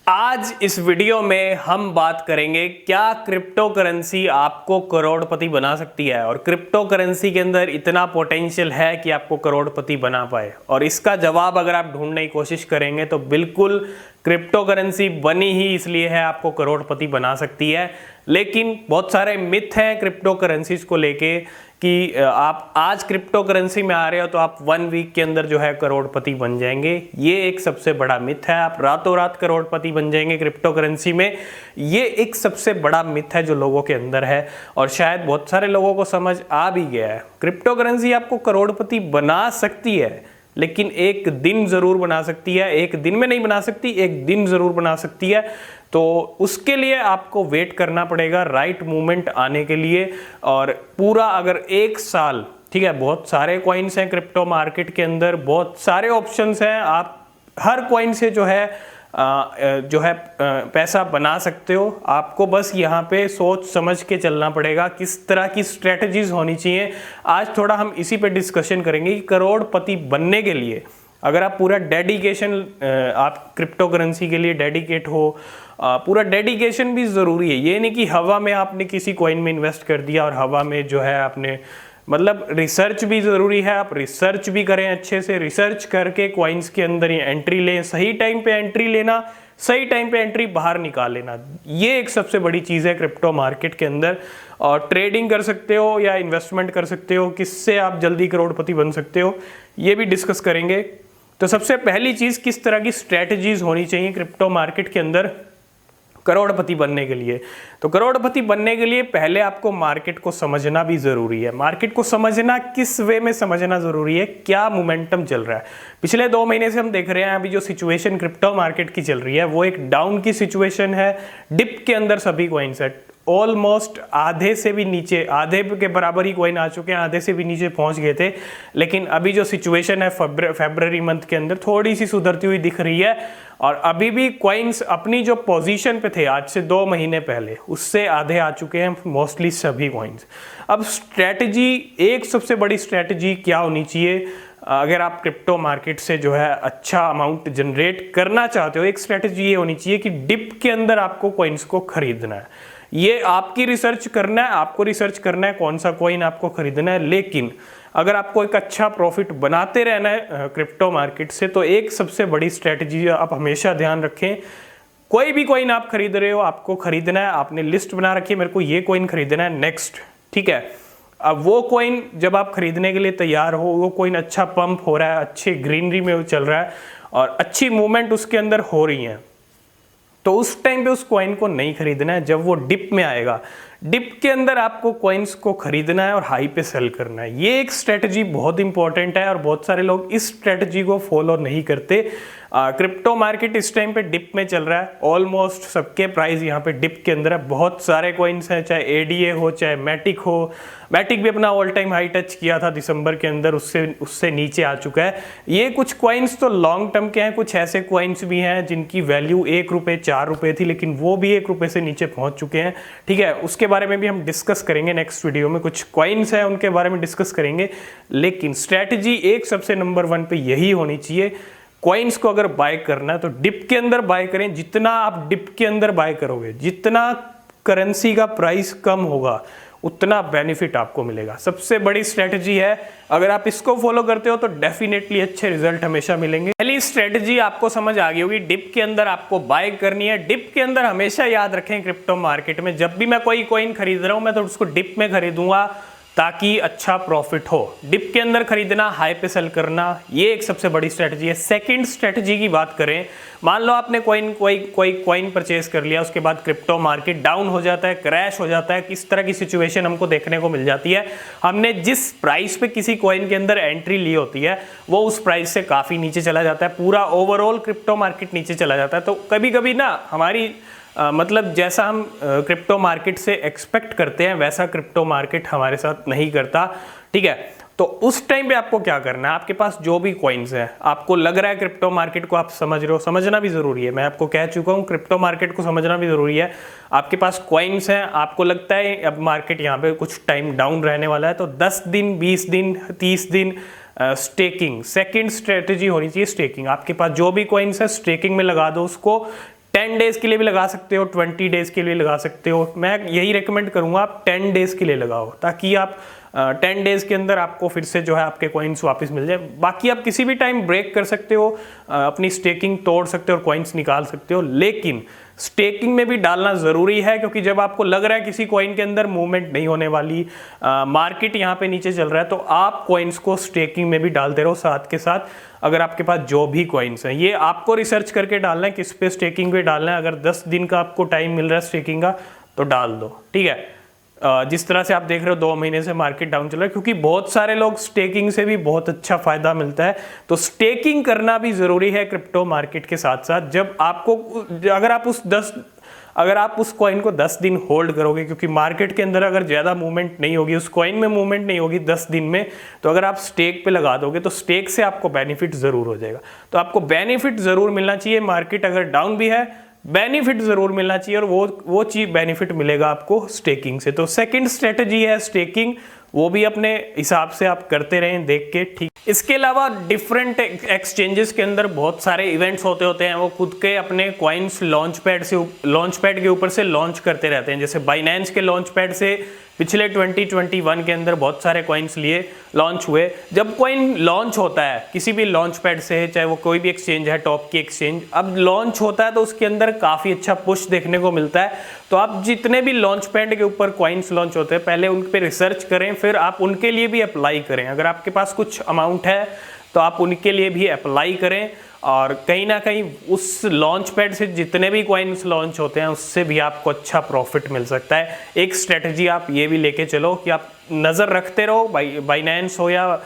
आज इस वीडियो में हम बात करेंगे क्या क्रिप्टो करेंसी आपको करोड़पति बना सकती है और क्रिप्टो करेंसी के अंदर इतना पोटेंशियल है कि आपको करोड़पति बना पाए। और इसका जवाब अगर आप ढूंढने की कोशिश करेंगे तो बिल्कुल क्रिप्टो करेंसी बनी ही इसलिए है आपको करोड़पति बना सकती है। लेकिन बहुत सारे मिथ हैं क्रिप्टो करेंसीज को लेके कि आप आज क्रिप्टो करेंसी में आ रहे हो तो आप 1 वीक के अंदर जो है करोड़पति बन जाएंगे। ये एक सबसे बड़ा मिथ है, आप रातों रात करोड़पति बन जाएंगे क्रिप्टो करेंसी में। ये एक सबसे बड़ा मिथ है जो लोगों के अंदर है और शायद बहुत सारे लोगों को समझ आ भी गया है। क्रिप्टो करेंसी आपको करोड़पति बना सकती है लेकिन एक दिन जरूर बना सकती है, एक दिन में नहीं बना सकती, एक दिन जरूर बना सकती है। तो उसके लिए आपको वेट करना पड़ेगा राइट मूवमेंट आने के लिए। और पूरा अगर 1 साल, ठीक है, बहुत सारे कॉइन्स हैं क्रिप्टो मार्केट के अंदर, बहुत सारे ऑप्शंस हैं, आप हर कॉइन से जो है पैसा बना सकते हो। आपको बस यहाँ पे सोच समझ के चलना पड़ेगा किस तरह की स्ट्रेटजीज होनी चाहिए। आज थोड़ा हम इसी पे डिस्कशन करेंगे कि करोड़पति बनने के लिए अगर आप पूरा डेडिकेशन, आप क्रिप्टो करेंसी के लिए डेडिकेट हो, पूरा डेडिकेशन भी ज़रूरी है। ये नहीं कि हवा में आपने किसी कॉइन में इन्वेस्ट कर दिया और हवा में जो है आपने, मतलब रिसर्च भी ज़रूरी है। आप रिसर्च भी करें, अच्छे से रिसर्च करके कॉइन्स के अंदर एंट्री लें, सही टाइम पे एंट्री लेना, सही टाइम पे एंट्री बाहर निकाल लेना। ये एक सबसे बड़ी चीज़ है क्रिप्टो मार्केट के अंदर। और ट्रेडिंग कर सकते हो या इन्वेस्टमेंट कर सकते हो, किससे आप जल्दी करोड़पति बन सकते हो, ये भी डिस्कस करेंगे। तो सबसे पहली चीज़, किस तरह की स्ट्रेटजीज होनी चाहिए क्रिप्टो मार्केट के अंदर करोड़पति बनने के लिए। तो करोड़पति बनने के लिए पहले आपको मार्केट को समझना भी ज़रूरी है। मार्केट को समझना किस वे में समझना ज़रूरी है, क्या मोमेंटम चल रहा है। पिछले 2 महीने से हम देख रहे हैं अभी जो सिचुएशन क्रिप्टो मार्केट की चल रही है वो एक डाउन की सिचुएशन है। डिप के अंदर सभी कॉइन्स है, ऑलमोस्ट आधे से भी नीचे, आधे के बराबर ही कॉइन आ चुके हैं, आधे से भी नीचे पहुंच गए थे। लेकिन अभी जो सिचुएशन है फरवरी मंथ के अंदर थोड़ी सी सुधरती हुई दिख रही है और अभी भी कॉइन्स अपनी जो पोजीशन पे थे आज से 2 महीने पहले उससे आधे आ चुके हैं मोस्टली सभी कॉइन्स। अब स्ट्रैटेजी, एक सबसे बड़ी स्ट्रैटेजी क्या होनी चाहिए अगर आप क्रिप्टो मार्केट से जो है अच्छा अमाउंट जनरेट करना चाहते हो, एक स्ट्रैटेजी ये होनी चाहिए कि डिप के अंदर आपको कॉइन्स को खरीदना है। ये आपकी रिसर्च करना है, आपको रिसर्च करना है कौन सा कॉइन आपको खरीदना है। लेकिन अगर आपको एक अच्छा प्रॉफिट बनाते रहना है क्रिप्टो मार्केट से तो एक सबसे बड़ी स्ट्रैटेजी आप हमेशा ध्यान रखें, कोई भी कॉइन आप खरीद रहे हो आपको खरीदना है, आपने लिस्ट बना रखी है मेरे को ये कॉइन खरीदना है नेक्स्ट, ठीक है। अब वो कॉइन जब आप खरीदने के लिए तैयार हो, वो कॉइन अच्छा पंप हो रहा है, अच्छी ग्रीनरी में चल रहा है और अच्छी मूवमेंट उसके अंदर हो रही है, तो उस टाइम पे उस कॉइन को नहीं खरीदना है। जब वो डिप में आएगा, डिप के अंदर आपको कॉइन्स को खरीदना है और हाई पे सेल करना है। ये एक स्ट्रेटजी बहुत इंपॉर्टेंट है और बहुत सारे लोग इस स्ट्रेटजी को फॉलो नहीं करते। क्रिप्टो मार्केट इस टाइम पे डिप में चल रहा है, ऑलमोस्ट सबके प्राइस यहाँ पे डिप के अंदर है। बहुत सारे कॉइन्स हैं, चाहे एडीए हो चाहे मैटिक हो। मैटिक भी अपना ऑल टाइम हाई टच किया था दिसंबर के अंदर, उससे नीचे आ चुका है। ये कुछ कॉइन्स तो लॉन्ग टर्म के हैं, कुछ ऐसे कॉइन्स भी हैं जिनकी वैल्यू 1 रुपये 4 रुपये थी लेकिन वो भी 1 रुपये से नीचे पहुंच चुके हैं, ठीक है। उसके बारे में भी हम डिस्कस करेंगे नेक्स्ट वीडियो में, कुछ कॉइन्स हैं उनके बारे में डिस्कस करेंगे। लेकिन स्ट्रैटेजी एक सबसे नंबर 1 पे यही होनी चाहिए, कॉइन्स को अगर बाय करना है तो डिप के अंदर बाय करें। जितना आप डिप के अंदर बाय करोगे, जितना करेंसी का प्राइस कम होगा उतना बेनिफिट आपको मिलेगा। सबसे बड़ी स्ट्रेटजी है, अगर आप इसको फॉलो करते हो तो डेफिनेटली अच्छे रिजल्ट हमेशा मिलेंगे। पहली स्ट्रेटजी आपको समझ आ गई होगी, डिप के अंदर आपको बाय करनी है। डिप के अंदर हमेशा याद रखें क्रिप्टो मार्केट में जब भी मैं कोई कॉइन खरीद रहा हूं मैं तो उसको डिप में खरीदूंगा ताकि अच्छा प्रॉफिट हो। डिप के अंदर खरीदना, हाई पे सेल करना, ये एक सबसे बड़ी स्ट्रेटजी है। सेकंड स्ट्रेटजी की बात करें, मान लो आपने कोई कॉइन परचेज कर लिया, उसके बाद क्रिप्टो मार्केट डाउन हो जाता है, क्रैश हो जाता है, किस तरह की सिचुएशन हमको देखने को मिल जाती है। हमने जिस प्राइस पे किसी कॉइन के अंदर एंट्री ली होती है वो उस प्राइस से काफ़ी नीचे चला जाता है, पूरा ओवरऑल क्रिप्टो मार्केट नीचे चला जाता है। तो कभी कभी ना हमारी मतलब जैसा हम क्रिप्टो मार्केट से एक्सपेक्ट करते हैं वैसा क्रिप्टो मार्केट हमारे साथ नहीं करता, ठीक है। तो उस टाइम पे आपको क्या करना है, आपके पास जो भी कॉइन्स हैं, आपको लग रहा है क्रिप्टो मार्केट को आप समझ रहे हो, समझना भी जरूरी है। मैं आपको कह चुका हूँ क्रिप्टो मार्केट को समझना भी जरूरी है। आपके पास कॉइन्स हैं, आपको लगता है अब मार्केट यहाँ पे कुछ टाइम डाउन रहने वाला है तो 10 दिन 20 दिन 30 दिन स्टेकिंग, सेकंड स्ट्रेटजी होनी चाहिए स्टेकिंग। आपके पास जो भी कॉइन्स है स्टेकिंग में लगा दो उसको, 10 डेज के लिए भी लगा सकते हो, 20 डेज के लिए लगा सकते हो। मैं यही रेकमेंड करूंगा आप 10 डेज के लिए लगाओ, ताकि आप 10 डेज के अंदर आपको फिर से जो है आपके कॉइन्स वापस मिल जाए। बाकी आप किसी भी टाइम ब्रेक कर सकते हो, अपनी स्टेकिंग तोड़ सकते हो और कॉइन्स निकाल सकते हो, लेकिन स्टेकिंग में भी डालना ज़रूरी है, क्योंकि जब आपको लग रहा है किसी कॉइन के अंदर मूवमेंट नहीं होने वाली, मार्केट यहाँ पे नीचे चल रहा है, तो आप कॉइन्स को स्टेकिंग में भी डालते रहो साथ के साथ। अगर आपके पास जो भी कॉइन्स हैं, ये आपको रिसर्च करके डालना है किस पे स्टेकिंग पे डालना है। अगर 10 दिन का आपको टाइम मिल रहा है स्टेकिंग का तो डाल दो, ठीक है। जिस तरह से आप देख रहे हो 2 महीने से मार्केट डाउन चल रहा है, क्योंकि बहुत सारे लोग स्टेकिंग से भी बहुत अच्छा फायदा मिलता है। तो स्टेकिंग करना भी जरूरी है क्रिप्टो मार्केट के साथ साथ। जब आपको अगर आप उस कॉइन को 10 दिन होल्ड करोगे, क्योंकि मार्केट के अंदर अगर ज़्यादा मूवमेंट नहीं होगी, उस कॉइन में मूवमेंट नहीं होगी 10 दिन में, तो अगर आप स्टेक पे लगा दोगे तो स्टेक से आपको बेनिफिट ज़रूर हो जाएगा। तो आपको बेनिफिट ज़रूर मिलना चाहिए। मार्केट अगर डाउन भी है, बेनिफिट ज़रूर मिलना चाहिए, और वो चीज़ बेनिफिट मिलेगा आपको स्टेकिंग से। तो सेकंड स्ट्रेटजी है स्टेकिंग, वो भी अपने हिसाब से आप करते रहें देख के, ठीक। इसके अलावा डिफरेंट एक्सचेंजेस के अंदर बहुत सारे इवेंट्स होते हैं, वो खुद के अपने कॉइन्स लॉन्च पैड के ऊपर से लॉन्च करते रहते हैं। जैसे बाइनेंस के लॉन्च पैड से पिछले 2021 के अंदर बहुत सारे कॉइन्स लिए लॉन्च हुए। जब कॉइन लॉन्च होता है किसी भी लॉन्च पैड से, चाहे वो कोई भी एक्सचेंज है, टॉप की एक्सचेंज, अब लॉन्च होता है तो उसके अंदर काफ़ी अच्छा पुश देखने को मिलता है। तो आप जितने भी लॉन्च पैड के ऊपर कॉइन्स लॉन्च होते हैं, पहले उन पर रिसर्च करें, फिर आप उनके लिए भी अप्लाई करें। अगर आपके पास कुछ अमाउंट है तो आप उनके लिए भी अप्लाई करें, और कहीं ना कहीं उस लॉन्च पैड से जितने भी कॉइन्स लॉन्च होते हैं उससे भी आपको अच्छा प्रॉफिट मिल सकता है। एक स्ट्रेटजी आप ये भी लेके चलो कि आप नज़र रखते रहो, बाइनेंस हो या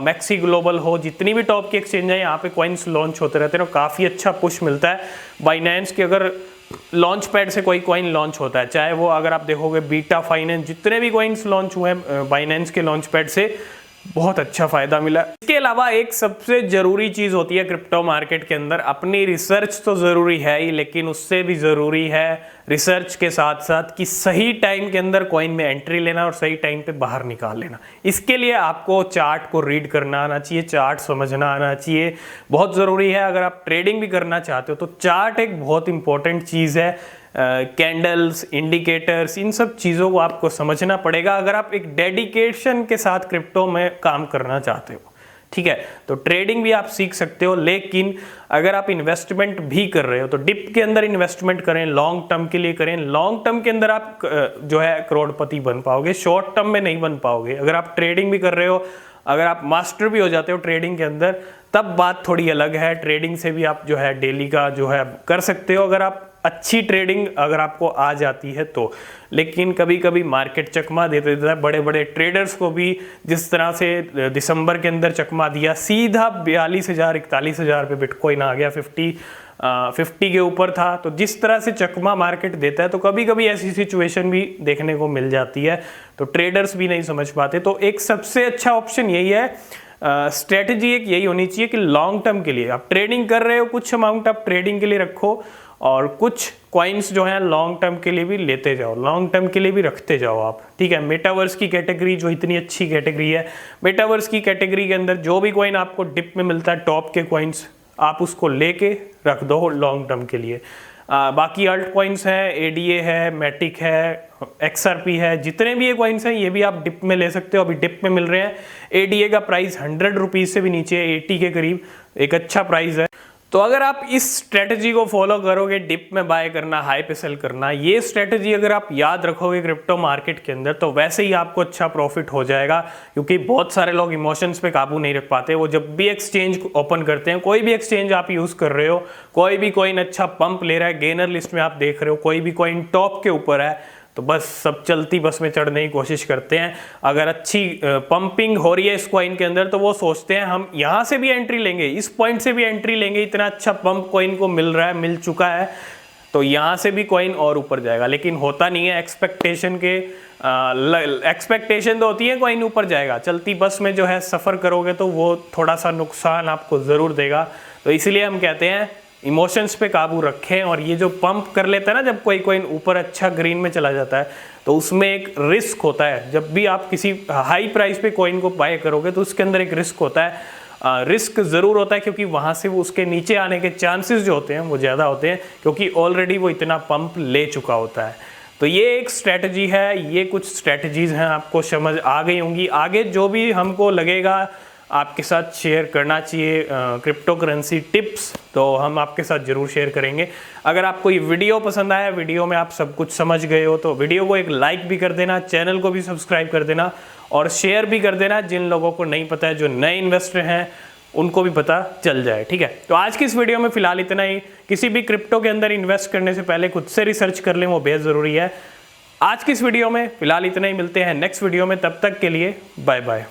मैक्सी ग्लोबल हो, जितनी भी टॉप की एक्सचेंज है, यहाँ पे कॉइन्स लॉन्च होते रहते हैं, काफ़ी अच्छा पुश मिलता है। बाइनेंस के अगर लॉन्च पैड से कोई कॉइन लॉन्च होता है, चाहे वो अगर आप देखोगे बीटा फाइनेंस, जितने भी कॉइन्स लॉन्च हुए हैं बाइनेंस के लॉन्च पैड से, बहुत अच्छा फायदा मिला। इसके अलावा एक सबसे जरूरी चीज होती है क्रिप्टो मार्केट के अंदर, अपनी रिसर्च तो जरूरी है ही, लेकिन उससे भी जरूरी है रिसर्च के साथ साथ कि सही टाइम के अंदर कॉइन में एंट्री लेना और सही टाइम पे बाहर निकाल लेना। इसके लिए आपको चार्ट को रीड करना आना चाहिए, चार्ट समझना आना चाहिए, बहुत जरूरी है। अगर आप ट्रेडिंग भी करना चाहते हो तो चार्ट एक बहुत इंपॉर्टेंट चीज है। कैंडल्स, इंडिकेटर्स, इन सब चीज़ों को आपको समझना पड़ेगा अगर आप एक डेडिकेशन के साथ क्रिप्टो में काम करना चाहते हो, ठीक है। तो ट्रेडिंग भी आप सीख सकते हो, लेकिन अगर आप इन्वेस्टमेंट भी कर रहे हो तो डिप के अंदर इन्वेस्टमेंट करें, लॉन्ग टर्म के लिए करें। लॉन्ग टर्म के अंदर आप जो है करोड़पति बन पाओगे, शॉर्ट टर्म में नहीं बन पाओगे। अगर आप ट्रेडिंग भी कर रहे हो, अगर आप मास्टर भी हो जाते हो ट्रेडिंग के अंदर, तब बात थोड़ी अलग है। ट्रेडिंग से भी आप जो है डेली का जो है कर सकते हो, अगर आप अच्छी ट्रेडिंग अगर आपको आ जाती है तो। लेकिन कभी कभी मार्केट चकमा दे देता है, बड़े बड़े ट्रेडर्स को भी जिस तरह से दिसंबर के अंदर चकमा दिया, सीधा 42,000 41,000 पे बिटकॉइन आ गया, 50 के ऊपर था। तो जिस तरह से चकमा मार्केट देता है, तो कभी कभी ऐसी सिचुएशन भी देखने को मिल जाती है, तो ट्रेडर्स भी नहीं समझ पाते। तो एक सबसे अच्छा ऑप्शन यही है, स्ट्रेटजी एक यही होनी चाहिए कि लॉन्ग टर्म के लिए आप ट्रेडिंग कर रहे हो, कुछ अमाउंट आप ट्रेडिंग के लिए रखो और कुछ कॉइन्स जो है लॉन्ग टर्म के लिए भी लेते जाओ, लॉन्ग टर्म के लिए भी रखते जाओ आप, ठीक है। मेटावर्स की कैटेगरी जो इतनी अच्छी कैटेगरी है, मेटावर्स की कैटेगरी के अंदर जो भी कॉइन आपको डिप में मिलता है, टॉप के कॉइन्स, आप उसको लेके रख दो लॉन्ग टर्म के लिए। बाकी अल्ट कॉइन्स हैं, एडीए है, मैटिक है, एक्सआरपी है, जितने भी ये कॉइन्स हैं ये भी आप डिप में ले सकते हो। अभी डिप में मिल रहे हैं। एडीए का प्राइस 100 रुपीज़ से भी नीचे, 80 के करीब, एक अच्छा प्राइस है। तो अगर आप इस स्ट्रेटजी को फॉलो करोगे, डिप में बाय करना, हाई पे सेल करना, ये स्ट्रेटजी अगर आप याद रखोगे क्रिप्टो मार्केट के अंदर, तो वैसे ही आपको अच्छा प्रॉफिट हो जाएगा। क्योंकि बहुत सारे लोग इमोशंस पे काबू नहीं रख पाते। वो जब भी एक्सचेंज ओपन करते हैं, कोई भी एक्सचेंज आप यूज कर रहे हो, कोई भी कॉइन अच्छा पंप ले रहा है, गेनर लिस्ट में आप देख रहे हो, कोई भी कॉइन टॉप के ऊपर है, तो बस सब चलती बस में चढ़ने की कोशिश करते हैं। अगर अच्छी पंपिंग हो रही है इस कॉइन के अंदर, तो वो सोचते हैं हम यहाँ से भी एंट्री लेंगे, इस पॉइंट से भी एंट्री लेंगे, इतना अच्छा पंप कॉइन को मिल रहा है, मिल चुका है, तो यहाँ से भी कॉइन और ऊपर जाएगा। लेकिन होता नहीं है। एक्सपेक्टेशन तो होती है कॉइन ऊपर जाएगा, चलती बस में जो है सफ़र करोगे तो वो थोड़ा सा नुकसान आपको ज़रूर देगा। तो इसलिए हम कहते हैं इमोशंस पे काबू रखें। और ये जो पंप कर लेता है ना, जब कोई कॉइन ऊपर अच्छा ग्रीन में चला जाता है, तो उसमें एक रिस्क होता है। जब भी आप किसी हाई प्राइस पे कॉइन को बाय करोगे तो उसके अंदर एक रिस्क होता है। रिस्क ज़रूर होता है, क्योंकि वहाँ से वो उसके नीचे आने के चांसेस जो होते हैं वो ज़्यादा होते हैं, क्योंकि ऑलरेडी वो इतना पंप ले चुका होता है। तो ये एक स्ट्रैटेजी है, ये कुछ स्ट्रैटेजीज़ हैं, आपको समझ आ गई होंगी। आगे जो भी हमको लगेगा आपके साथ शेयर करना चाहिए क्रिप्टो करेंसी टिप्स, तो हम आपके साथ ज़रूर शेयर करेंगे। अगर आपको ये वीडियो पसंद आया, वीडियो में आप सब कुछ समझ गए हो, तो वीडियो को एक लाइक भी कर देना, चैनल को भी सब्सक्राइब कर देना और शेयर भी कर देना। जिन लोगों को नहीं पता है, जो नए इन्वेस्टर हैं, उनको भी पता चल जाए, ठीक है। तो आज की इस वीडियो में फिलहाल इतना ही। किसी भी क्रिप्टो के अंदर इन्वेस्ट करने से पहले खुद से रिसर्च कर लें, वो बेहद ज़रूरी है। आज की इस वीडियो में फिलहाल इतना ही, मिलते हैं नेक्स्ट वीडियो में, तब तक के लिए बाय बाय।